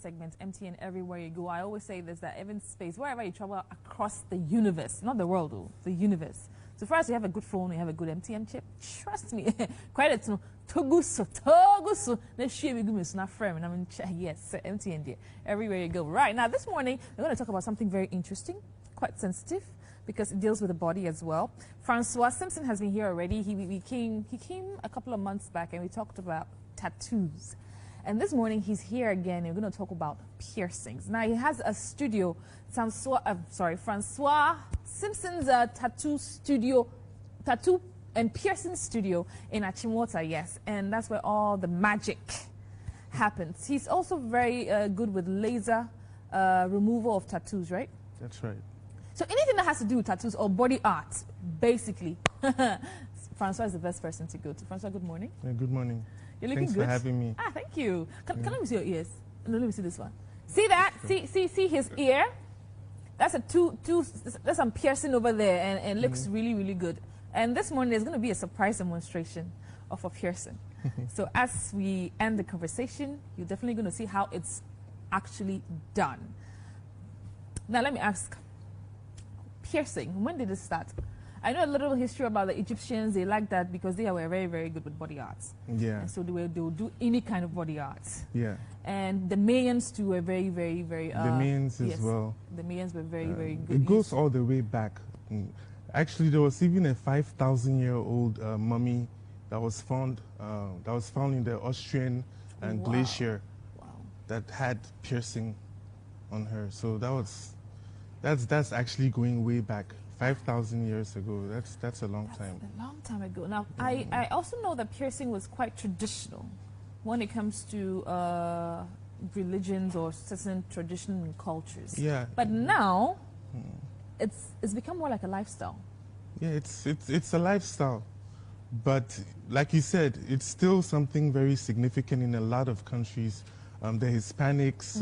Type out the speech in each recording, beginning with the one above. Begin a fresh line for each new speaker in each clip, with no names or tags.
segment, MTN everywhere you go. I always say this, that even space, wherever you travel across the universe, not the world though, the universe. So first you have a good phone, you have a good MTN chip. Trust me, credit to Toguso. Let's share with you, not friend. I mean, yes, MTN there, everywhere you go. Right now, this morning we're going to talk about something very interesting, quite sensitive, because it deals with the body as well. Francois Simpson has been here already. He came a couple of months back, and we talked about tattoos. And this morning he's here again. And we're going to talk about piercings. Now he has a studio, Francois Simpson's tattoo and piercing studio in Achimota, yes, and that's where all the magic happens. He's also very good with laser removal of tattoos, right?
That's right.
So anything that has to do with tattoos or body art, basically, Francois is the best person to go to. Francois, good morning.
Yeah, good morning.
You're looking
Thanks
good.
for having me.
Ah, thank you. Can let me see your ears. No, let me see this one. See that? See his ear? That's that's some piercing over there, and looks really, really good. And this morning there's going to be a surprise demonstration of a piercing. So as we end the conversation, you're definitely going to see how it's actually done. Now let me ask, piercing, when did it start? I know a little history about the Egyptians. They like that because they were very, very good with body arts.
Yeah.
And so they would do any kind of body arts.
Yeah.
And the Mayans too were very, very, very.
The Mayans as well.
The Mayans were very, very good.
It goes all the way back. Actually, there was even a 5,000-year-old mummy that was found. In the Austrian glacier.
Wow.
That had piercing on her. So that's actually going way back. 5,000 years ago. That's a long time.
A long time ago. Now, I also know that piercing was quite traditional when it comes to religions or certain traditions and cultures.
Yeah.
But now, it's become more like a lifestyle.
Yeah, it's a lifestyle. But like you said, it's still something very significant in a lot of countries. The Hispanics,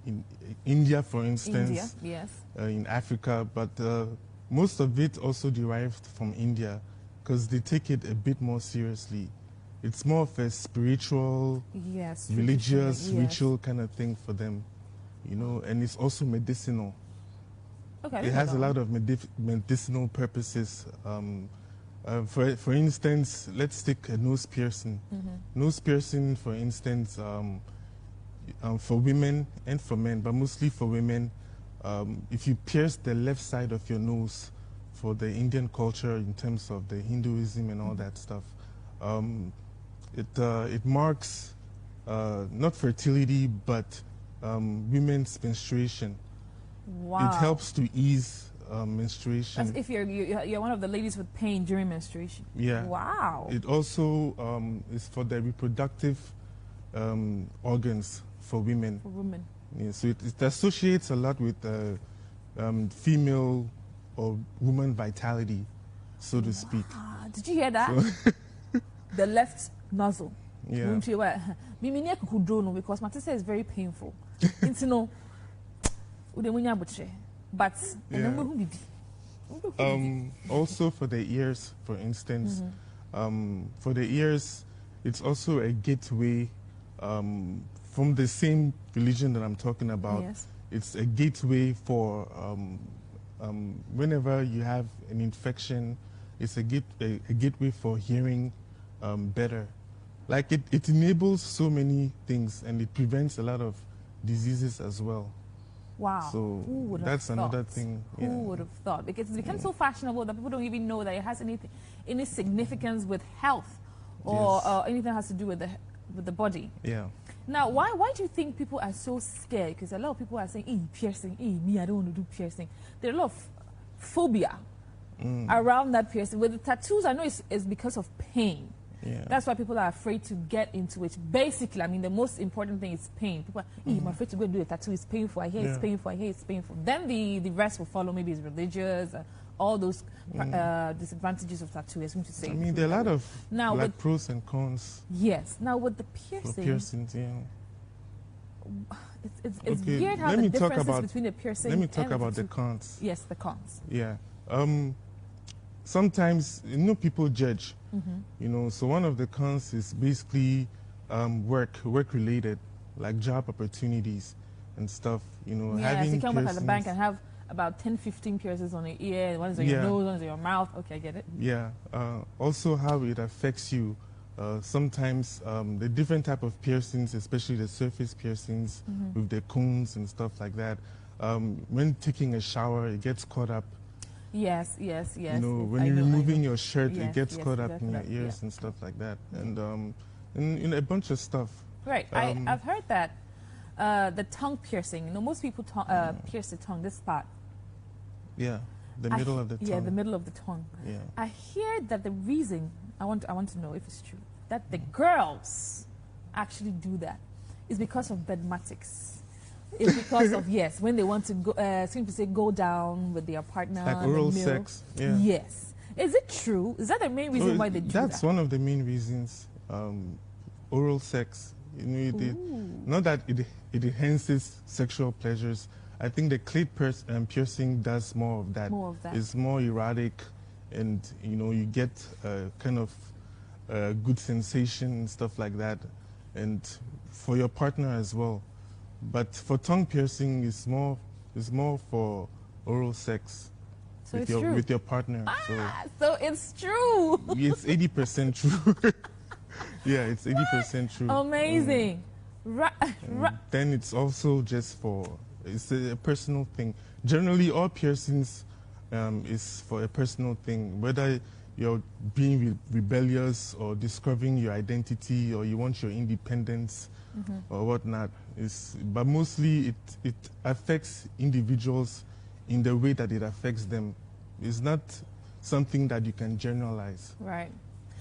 in India, for instance.
India, yes.
In Africa, but most of it also derived from India because they take it a bit more seriously. It's more of a spiritual, religious, ritual kind of thing for them, you know, and it's also medicinal.
Okay.
It has a lot of medicinal purposes. For instance, let's take a nose piercing. Nose piercing, for instance, for women and for men, but mostly for women, if you pierce the left side of your nose for the Indian culture in terms of the Hinduism and all that stuff, it marks not fertility but women's menstruation.
Wow.
It helps to ease menstruation.
That's if you're one of the ladies with pain during menstruation.
Yeah.
Wow.
It also is for the reproductive organs for women.
For women.
Yeah, so it associates a lot with female or woman vitality, so to speak.
Did you hear that? So the left nozzle.
Yeah.
Because my sister is very painful. But
also for the ears, for instance, for the ears, it's also a gateway from the same religion that I'm talking about.
Yes.
It's a gateway for whenever you have an infection, it's a gateway for hearing better. Like it enables so many things and it prevents a lot of diseases as well.
Wow.
So that's another thing.
Who would have thought? Because it's become so fashionable that people don't even know that it has any significance with health or anything that has to do with the body.
Yeah.
Now, why do you think people are so scared? Because a lot of people are saying, piercing, me, I don't want to do piercing. There are a lot of phobia around that piercing. With the tattoos, I know it's because of pain.
Yeah.
That's why people are afraid to get into it. Basically, I mean, the most important thing is pain. People are, I'm afraid to go and do a tattoo. It's painful. I hear it's painful. I hear it's painful. Then the rest will follow. Maybe it's religious, all those disadvantages of tattoo, as we should say.
I mean, there are a lot of pros and cons.
Yes. Now, with the piercing.
For piercings, yeah.
It's weird how the differences between the piercing and
Let me talk about the cons.
Yes, the cons.
Yeah. Sometimes, people judge, so one of the cons is basically work-related. like job opportunities and stuff. You know,
Yeah,
having
so you come back at the
piercings.
bank and have about 10, 15 piercings on your ear, one is on your nose, one is on your mouth. Okay, I get it.
Yeah. Also, how it affects you. Sometimes the different type of piercings, especially the surface piercings with the cones and stuff like that. When taking a shower, it gets caught up.
Yes.
You know, when you're removing your shirt,
Yes,
it gets
yes,
caught up in your
definitely,
ears and stuff like that, and a bunch of stuff.
Right. I've heard that the tongue piercing. You know, most people pierce the tongue, this part.
Yeah, the middle of the tongue.
Yeah, the middle of the tongue.
Yeah.
I hear that the reason I want to know if it's true that the girls actually do that is because of bedmatics. It's because of when they want to go, seem to say go down with their partner.
Like oral sex. Yeah.
Yes. Is it true? Is that the main reason why they do that?
That's one of the main reasons. Oral sex. You know, not that it enhances sexual pleasures. I think the clit piercing does more of that.
More of that.
It's more erotic, and you know, you get kind of good sensation and stuff like that, and for your partner as well. But for tongue piercing, it's more for oral sex with your partner.
So it's true.
It's 80% true. Yeah, it's 80% true.
Amazing.
Then it's also just it's a personal thing. Generally, all piercings is for a personal thing. Whether you're being rebellious or discovering your identity or you want your independence or whatnot. But mostly it affects individuals in the way that it affects them. It's not something that you can generalize.
Right.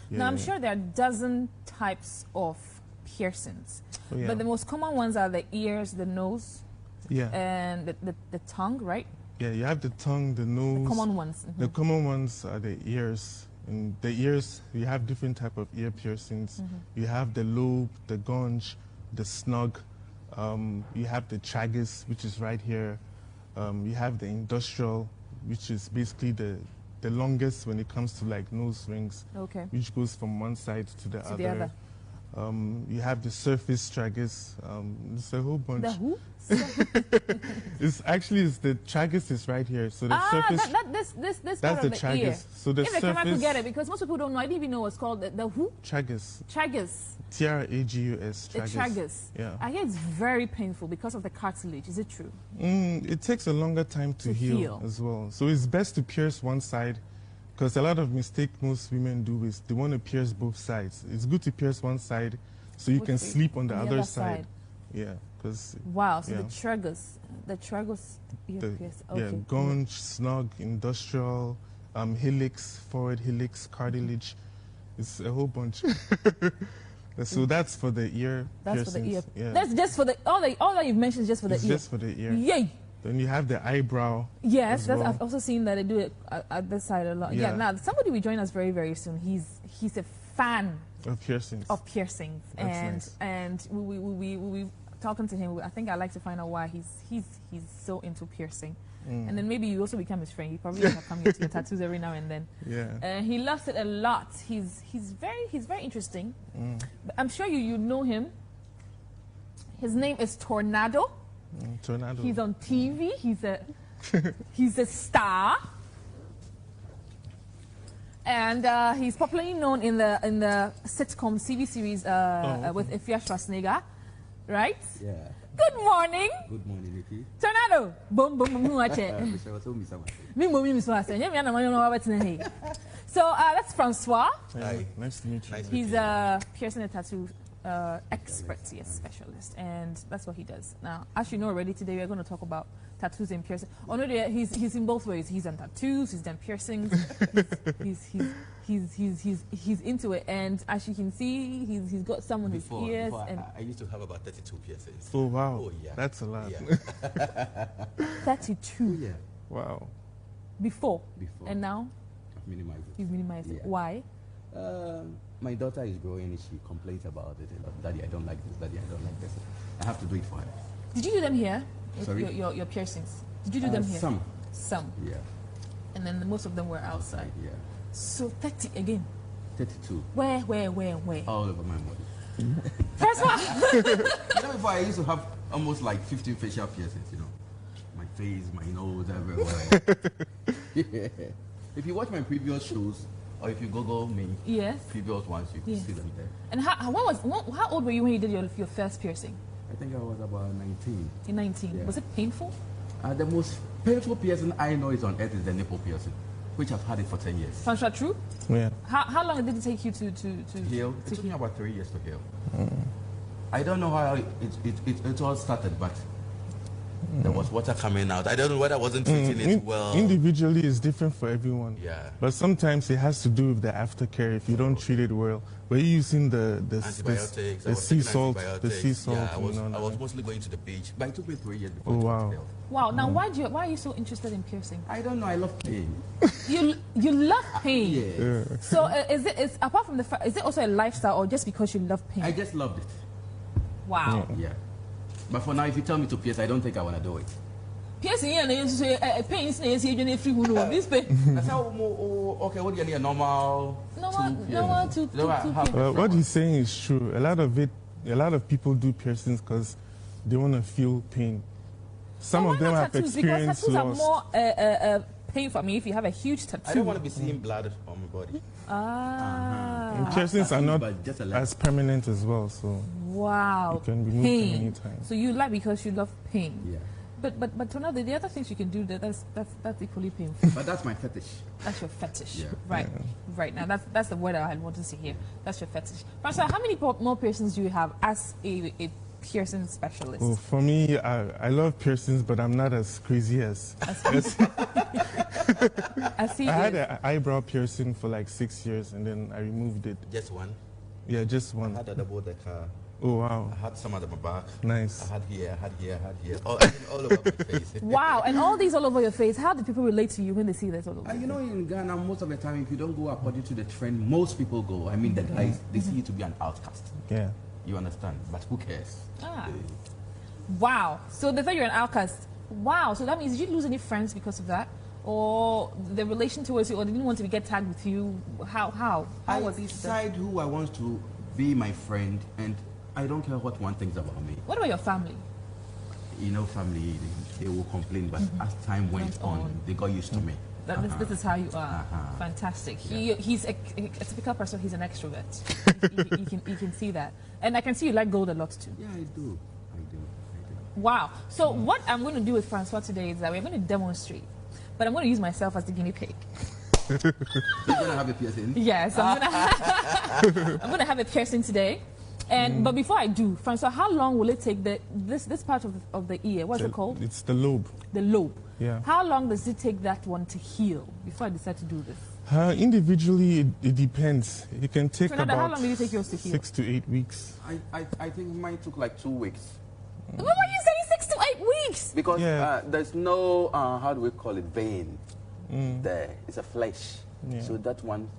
Yeah.
Now, I'm sure there are dozen types of piercings.
Oh, yeah.
But the most common ones are the ears, the nose, and the tongue, right?
Yeah, you have the tongue, the nose.
The common ones.
The common ones are the ears. And the ears, you have different type of ear piercings. You have the lobe, the gonge, the snug. You have the tragus, which is right here. You have the industrial, which is basically the longest when it comes to like nose rings, which goes from one side to the other. You have the surface tragus. It's a whole bunch.
The who?
It's the tragus is right here. So the surface.
This
that's
part
the
of the
tragus.
ear.
So the
if
surface.
the camera could get it, because most people don't know. I didn't even know what's called the who?
Tragus.
Tragus.
Tragus.
The tragus.
Yeah.
I hear it's very painful because of the cartilage. Is it true?
It takes a longer time to heal as well. So it's best to pierce one side, because a lot of mistake most women do is they want to pierce both sides. It's good to pierce one side so you can sleep on the other side. Yeah, because
wow. So the tragus ear pierce. Okay.
Yeah, gonge, snug, industrial, helix, forward helix, cartilage. It's a whole bunch. So that's for the ear.
That's for the ear.
Yeah.
That's just for the all that you've mentioned is just for the ear.
Just for the ear.
Yay.
Then you have the eyebrow.
Yes, I've also seen that they do it at this side a lot. Yeah. Now somebody will join us very, very soon. He's a fan
of piercings.
And we talking to him. I think I'd like to find out why he's so into piercing. And then maybe you also become his friend. He probably have come here to your tattoos every now and then.
Yeah.
He loves it a lot. He's very interesting. But I'm sure you know him. His name is Tornado.
Tornado.
He's on TV. He's a star. And he's popularly known in the sitcom TV series with Ifya Schwarzenegger, right?
Yeah.
Good morning.
Good morning, Nikki.
Tornado. Boom, boom, boom, watch it. So that's Francois.
Hi. Nice to meet you.
He's a piercing and tattoo expert, specialist, and that's what he does. Now, as you know already, today we're going to talk about tattoos and piercing. Oh no, he's in both ways. He's done tattoos, he's done piercings. He's into it, and as you can see, he's got some on his ears.
Before,
and
I used to have about 32 piercings.
Oh wow!
Oh yeah,
that's a lot.
Yeah.
32.
Yeah.
Wow.
Before.
And
now?
I've minimized it.
You've minimized it.
Yeah.
Why?
My daughter is growing and she complains about it a lot. Daddy, I don't like this. Daddy, I don't like this. I have to do it for her.
Did you do them here?
Sorry?
Your piercings. Did you do them here? Some.
Yeah.
And then most of them were outside.
Yeah.
So 30 again.
32.
Where?
All over my body.
Francois.
Before I used to have almost like 15 facial piercings, my face, my nose, everywhere. Yeah. If you watch my previous shows, or if you Google me,
yes,
previous ones, you can see them there.
And how old were you when you did your first piercing?
I think I was about 19.
In 19. Yeah. Was it painful?
The most painful piercing I know is on earth is the nipple piercing, which I've had it for 10 years.
Francois, true?
Yeah.
How long did it take you to
heal? It took me about 3 years to heal. I don't know how it all started, but there was water coming out. I don't know whether I wasn't treating it well.
Individually, it's different for everyone.
Yeah.
But sometimes it has to do with the aftercare if you don't treat it well. Were you using the
antibiotics,
the sea salt? The sea salt.
Yeah, I was mostly going to the beach, but it took me 3 years before.
Oh wow.
Wow. Now, why are you so interested in piercing?
I don't know. I love pain.
You love pain.
Yeah.
So is apart from is it also a lifestyle or just because you love pain?
I just loved it.
Wow.
Yeah. But for now, if you tell me to pierce, I don't think I want to do it.
Piercing here, pain is free. This pain.
That's how. Okay, what do you need? A normal
to
what he's saying is true. A lot of people do piercings because they want to feel pain. Some of them have experienced loss.
Tattoos are more pain for me if you have a huge tattoo.
I don't want to be seeing blood on my body.
And piercings are not as permanent as well, so
wow.
You can remove them anytime.
So you like because you love pain.
Yeah.
But to know the other things you can do that's equally painful.
But that's my fetish.
That's your fetish.
Yeah.
Right. Yeah. Right now that's the word I wanted to hear. That's your fetish. Francois, how many more piercings do you have as a piercing specialist?
Well, for me, I love piercings, but I'm not as crazy as I had an eyebrow piercing for like 6 years, and then I removed it.
Just one?
Yeah, just one.
I had a double decker.
Oh, wow.
I had some at my back.
Nice.
I had here. All over my face.
Wow, and all these all over your face. How do people relate to you when they see this all over?
In Ghana, most of the time, if you don't go according to the trend, most people go. I mean, the guys, they see you to be an outcast.
Yeah.
You understand? But who cares?
Wow. So they thought you're an outcast. Wow. So that means, did you lose any friends because of that? Or the relation towards you, or they didn't want to get tagged with you? How was it? I decide
who I want to be my friend, and I don't care what one thinks about me.
What about your family?
Family, they will complain, but as time went on, they got used to me.
This is how you are. Fantastic. Yeah. He's a typical person. He's an extrovert. you can see that. And I can see you like gold a lot too.
Yeah, I do.
Wow. So what I'm going to do with Francois today is that we're going to demonstrate. But I'm going to use myself as the guinea pig.
You're going to have a piercing?
Yes, I'm going to have a piercing today. And but before I do, Francois, how long will it take this part of the ear? What's it called?
It's the lobe.
The lobe.
Yeah.
How long does it take that one to heal before I decide to do this?
Individually, it depends. It can take
Fernanda, how long did it take yours to heal?
6 to 8 weeks.
I think mine took like 2 weeks.
What were you saying 6 to 8 weeks?
Because there's no, how do we call it, vein there. It's a flesh. Yeah. So that one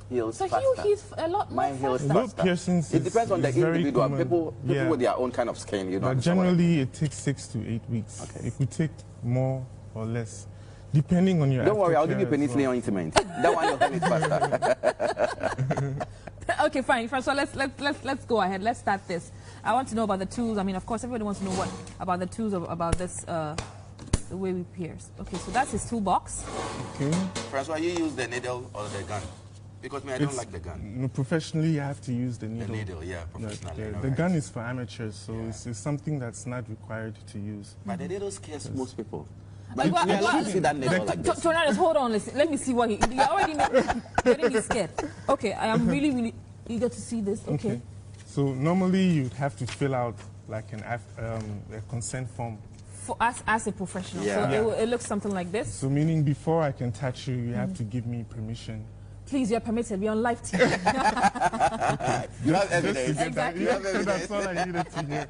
heals faster.
So he heals a lot more faster.
Lobe piercings
it depends on the individual. People with their own kind of skin,
But generally, it takes 6 to 8 weeks. Okay. It could take more or less, depending on your.
Don't worry, I'll give you penicillin ointment. That one will heal it faster.
Okay, fine. So let's go ahead. Let's start this. I want to know about the tools. I mean, of course, everybody wants to know about the tools about this. The way we pierce. Okay, so that's his toolbox.
Okay.
Francois, you use the needle or the gun? Because I don't like the gun.
No, professionally, you have to use the needle.
The needle, yeah, professionally.
The gun is for amateurs, so it's something that's not required to use.
But the needle scares most people. But we are allowed to see that needle like this.
Tornadoes, hold on, let me see what you already getting me scared. Okay, I am really, really eager to see this. Okay.
So normally you'd have to fill out like a consent form.
For us as a professional, so it looks something like this.
So meaning before I can touch you, you have to give me permission.
Please, you're permitted. We're on live TV.
Okay.
You have evidence.
Exactly.
You have evidence.
That's all I needed to hear.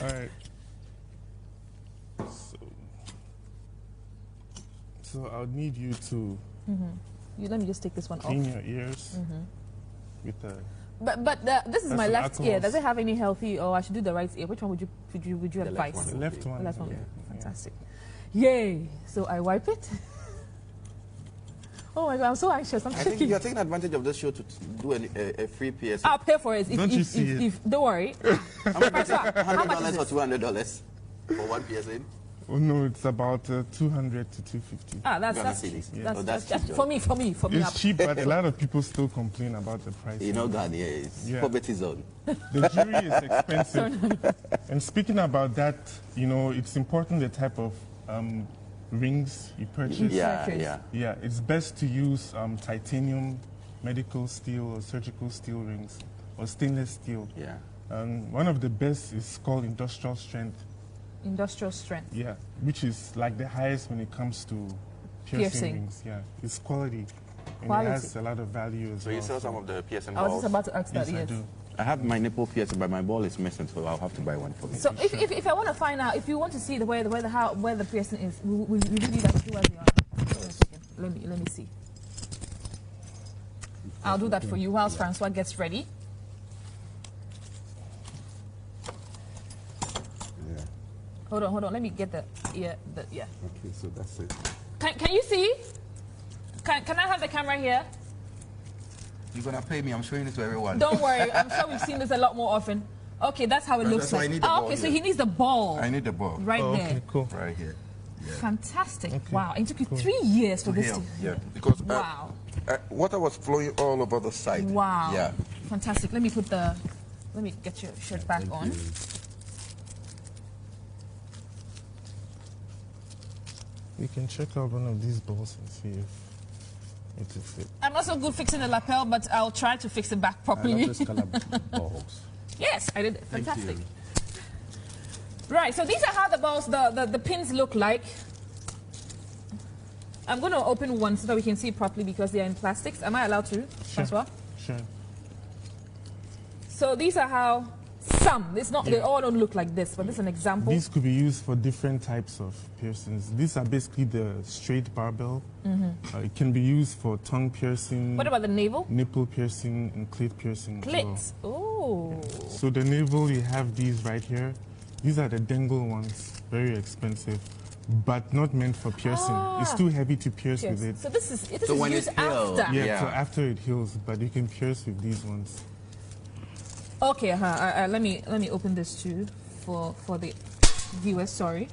All right. So I'll need you to.
Let me just take this one off.
Clean your ears with a.
But this is my left ear. Does it have any healthy, or I should do the right ear? Which one would you advise?
The left one.
The left one. Fantastic. Yay! So I wipe it. Oh my God, I'm so anxious. I'm
I think
shaking.
you're taking advantage of this show to do a free piercing.
I'll pay for it.
Don't you see it?
Don't worry.
$100
$100
or $200 for one piercing?
Oh no, it's about 200 to 250.
Ah,
Ghana
that's
cedis.
that's,
Oh,
that's,
that's cheap,
for me.
It's cheap, but a lot of people still complain about the price.
You know, Ghana is poverty zone.
The jewelry is expensive. And speaking about that, you know, it's important the type of rings you purchase.
Yeah.
It's best to use titanium, medical steel, or surgical steel rings, or stainless steel.
Yeah.
One of the best is called industrial strength.
Industrial strength.
Yeah, which is like the highest when it comes to piercing rings. Yeah, it's quality. And it has a lot of value as well.
So you sell some of the piercing
I was
balls?
just about to ask that,
Yes, I
yes.
do.
I have my nipple piercing, but my ball is missing, so I'll have to buy one for me.
So if I want to find out, if you want to see where the piercing is, we do that to us. Let me see. I'll do that for you whilst Francois gets ready.
Yeah.
Hold on. Let me get the ear. Yeah.
Okay, so that's it.
Can you see? Can I have the camera here?
You're gonna pay me. I'm showing it to everyone.
Don't worry. I'm sure we've seen this a lot more often. Okay, that's how it looks
so I
like.
need the ball
Okay, so
here.
he needs the ball
I need the ball
right there.
Okay, cool.
right here. Yeah.
Fantastic.
Okay,
Wow. It took you 3 years for this
Here,
to...
yeah. Because
Wow.
water was flowing all over the side.
Wow.
Yeah.
Fantastic. Let me get your shirt back on.
We can check out one of these balls and see if it will fit.
I'm not so good fixing the lapel, but I'll try to fix it back
I
properly.
love this color balls.
Yes, I did. Fantastic.
you.
Right, so these are how the balls, the pins look like. I'm going to open one so that we can see it properly because they are in plastics. Am I allowed to, Francois?
Sure.
So these are how it's not, they all don't look like this, but this is an example.
These could be used for different types of piercings. These are basically the straight barbell. It can be used for tongue piercing.
What about the navel?
Nipple piercing and clit piercing. as well.
Clit. Oh.
So the navel, you have these right here. These are the dangle ones, very expensive, but not meant for piercing. It's too heavy to pierce with it.
So this is
So when
used
it heals,
after.
Yeah, so after it heals, but you can pierce with these ones.
Okay, let me open this too for the viewers. Sorry,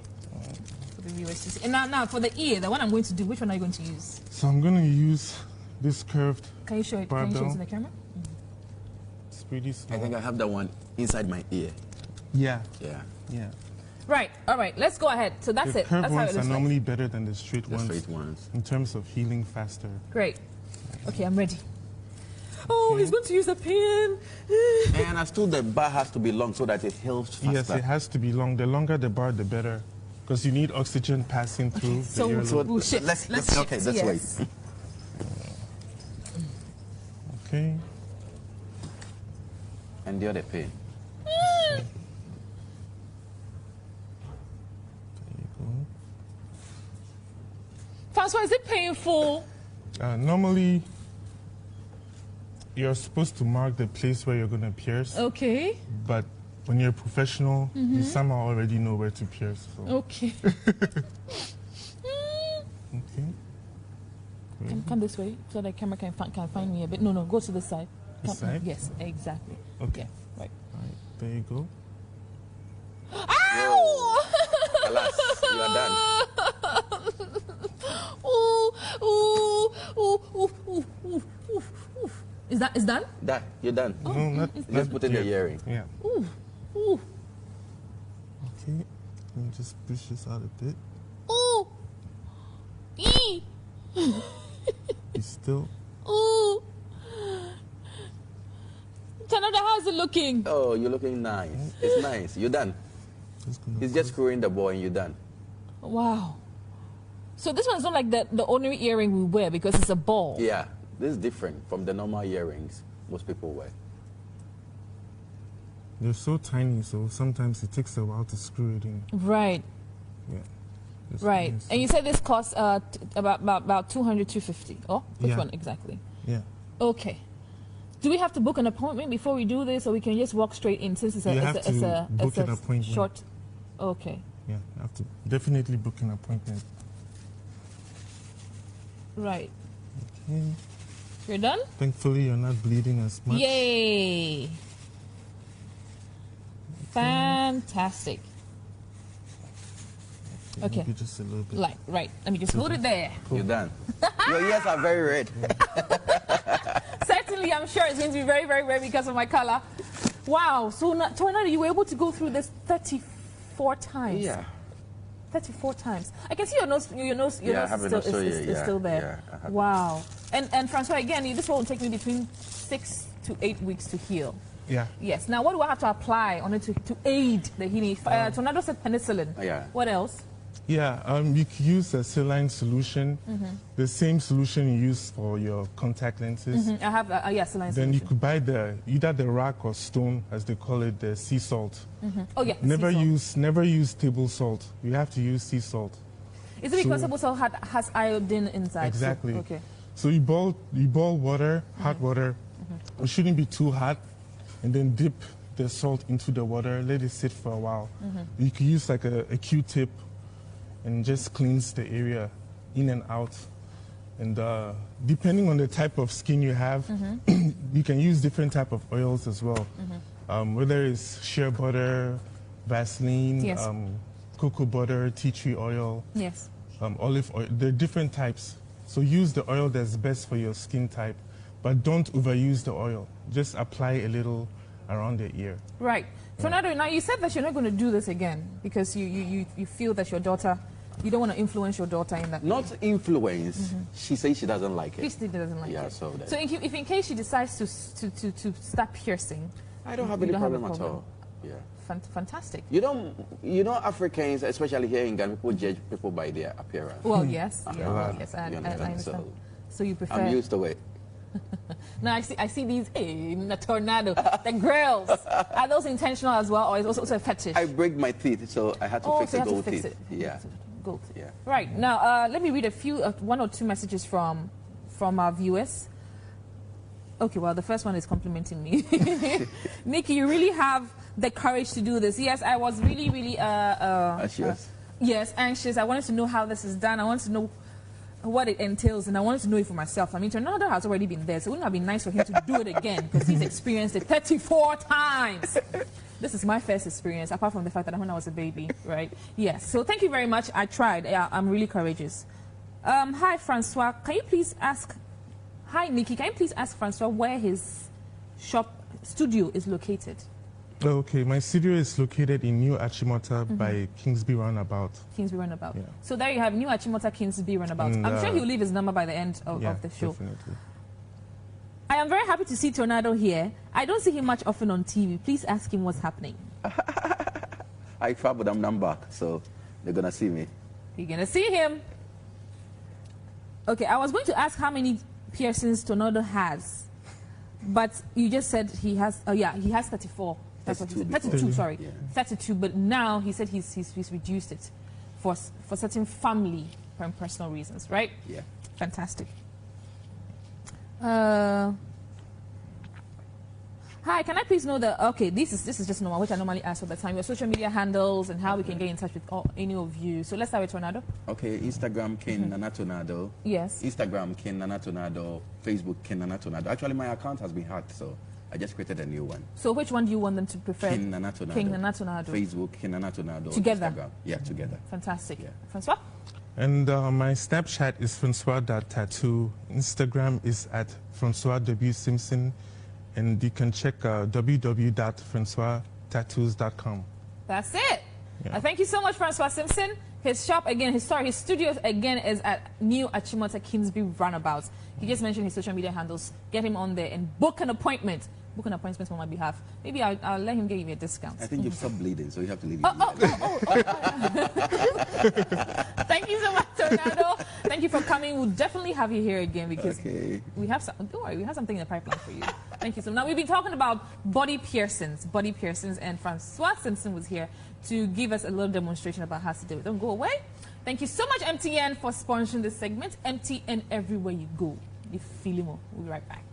for the viewers to see. And now for the ear, the one I'm going to do. Which one are you going to use?
So I'm going to use this curved
Can you show it? Can you show it
barbell.
to the camera?
It's pretty small.
I think I have that one inside my ear.
Yeah.
Yeah.
Right. All right. Let's go ahead. So that's
The
it.
curved
That's how it
ones are
looks like.
normally better than the straight
The
ones
straight ones.
in terms of healing faster.
Great. Okay, I'm ready. Oh, he's going to use a pin.
And as told, the bar has to be long so that it heals faster.
Yes, it has to be long. The longer the bar, the better, because you need oxygen passing through
so
the earlobe.
So
We'll shift.
let's
Let's
okay,
shift,
let's
yes.
wait.
Okay.
And the other pain.
There you go.
Francois, is it painful?
Normally, you're supposed to mark the place where you're going to pierce,
Okay.
but when you're a professional, you somehow already know where to pierce. So.
Okay.
Okay.
Come this way so the camera can find me a bit. No, go to this side.
This side?
Yes, exactly.
Okay.
Yeah, right.
All right, there you go.
Ow!
Alas, you are done.
Ooh. Is done?
That, you're done.
No, not
Let's put in the
yet.
earring.
Yeah.
Ooh.
Okay. Let me just push this out a bit.
Ooh. Ee.
It's still.
Ooh. Tanada, how's it looking?
Oh, you're looking nice. It's nice. You're done. He's just screwing the ball and you're done.
Wow. So this one's not like the ordinary earring we wear because it's a ball.
Yeah, this is different from the normal earrings most people wear.
They're so tiny, so sometimes it takes a while to screw it in.
Right.
Yeah. This
Right.
one is-
And you said this costs about 200, 250. Oh, which
Yeah.
one exactly?
Yeah.
Okay. Do we have to book an appointment before we do this, or we can just walk straight in since it's
You have to book an
a
appointment.
short? Okay.
Yeah, you have to definitely book an appointment.
Right.
Okay.
You're done?
Thankfully, you're not bleeding as much.
Yay! Fantastic. Okay.
Maybe just a little bit.
Right. Let me just hold it there.
Cool.
You're done. Your ears are very red.
Certainly, I'm sure it's going to be very, very red because of my color. Wow. So, Tornado, you were able to go through this 34 times.
Yeah.
34 times. I can see your nose is still there.
Yeah,
wow. And Francois, again, this will take me between 6 to 8 weeks to heal.
Yeah.
Yes. Now, what do I have to apply on it to aid the healing? Tornado said penicillin.
Yeah.
What else?
Yeah, you could use a saline solution, the same solution you use for your contact lenses.
I have saline solution.
Then you could buy either the rock or stone, as they call it, the sea salt.
Oh yeah.
Never use table salt. You have to use sea salt.
Is it because table salt has iodine inside?
Exactly.
So, okay.
So you boil water, hot water. It shouldn't be too hot, and then dip the salt into the water. Let it sit for a while. You could use like a Q-tip and just cleans the area in and out. And depending on the type of skin you have, you can use different type of oils as well. Whether it's shea butter, Vaseline,
Yes.
Cocoa butter, tea tree oil,
Yes.
olive oil. There are different types. So use the oil that's best for your skin type, but don't overuse the oil. Just apply a little around the ear.
Right. Tornado, now you said that you're not going to do this again because you feel that your daughter, you don't want to influence your daughter in that.
Not influence. She says she doesn't like it.
She still doesn't like
Yeah,
it.
so
So if in case she decides to start piercing,
I don't have
you
any
don't have a
problem at
problem.
all. Yeah.
Fantastic.
You know, Africans, especially here in Ghana, people judge people by their appearance.
Well, yes.
lot.
Yes, I
You
understand.
So
So you prefer.
I'm used to it.
Now I see these in the Tornado. The grills. Are those intentional as well, or is it also a fetish?
I break my teeth, so I had to fix
so you
the
have
gold
to fix
teeth.
it.
Yeah.
Gold.
Yeah.
Right. Now, let me read a few, one or two messages from our viewers. Okay, well, the first one is complimenting me. Nikki, you really have the courage to do this. Yes, I was really,
Anxious.
yes, anxious. I wanted to know how this is done. I wanted to know what it entails, and I wanted to know it for myself. I mean, Tornado has already been there, so it wouldn't have been nice for him to do it again because he's experienced it 34 times. This is my first experience, apart from the fact that when I was a baby, right? Yes. So thank you very much. I tried. Yeah, I'm really courageous. Hi, Francois. Can you please ask? Hi, Nikki. Can you please ask Francois where his studio is located?
Okay, my studio is located in New Achimota by Kingsby Roundabout.
Kingsby Roundabout.
Yeah.
So there you have New Achimota, Kingsby Roundabout.
And,
I'm sure he'll leave his number by the end of the show.
Definitely.
I am very happy to see Tornado here. I don't see him much often on TV. Please ask him what's happening.
I traveled, I'm back, so they're gonna see me.
You're gonna see him. Okay, I was going to ask how many piercings Tornado has, but you just said he has. Oh yeah, he has 34. That's what he said. 32, sorry,
Yeah.
32. But now he said he's reduced it for certain family and personal reasons, right?
Yeah.
Fantastic. Hi, can I please know okay, this is just normal, which I normally ask all the time, your social media handles and how we can get in touch with any of you. So let's start with Tornado.
Okay, Instagram, Ken Nana Tornado.
Yes.
Instagram, Ken Nana Tornado. Facebook, Ken Nana Tornado. Actually, my account has been hacked, so I just created a new one.
So which one do you want them to prefer?
Ken Nana Tornado.
King Nana Tornado.
Facebook, Ken Nana Tornado.
Together?
Instagram. Yeah, together.
Fantastic.
Yeah.
Francois?
And my Snapchat is Francois.tattoo. Instagram is at Francois W. Simpson. And you can check www.francoistattoos.com.
That's it.
Yeah.
Thank you so much, Francois Simpson. His shop again, his studio again is at New Achimota Kingsby Roundabout. He just mentioned his social media handles. Get him on there and book an appointment. Book an appointment on my behalf. Maybe I'll let him give you a discount.
I think you've stopped bleeding, so you have to leave it.
Thank you so much, Tornado. Thank you for coming. We'll definitely have you here again because we have some. Don't worry, we have something in the pipeline for you. Thank you so much. Now we've been talking about body piercings, and Francois Simpson was here to give us a little demonstration about how to do it. Don't go away. Thank you so much, MTN, for sponsoring this segment. MTN everywhere you go. You feel it more. We'll be right back.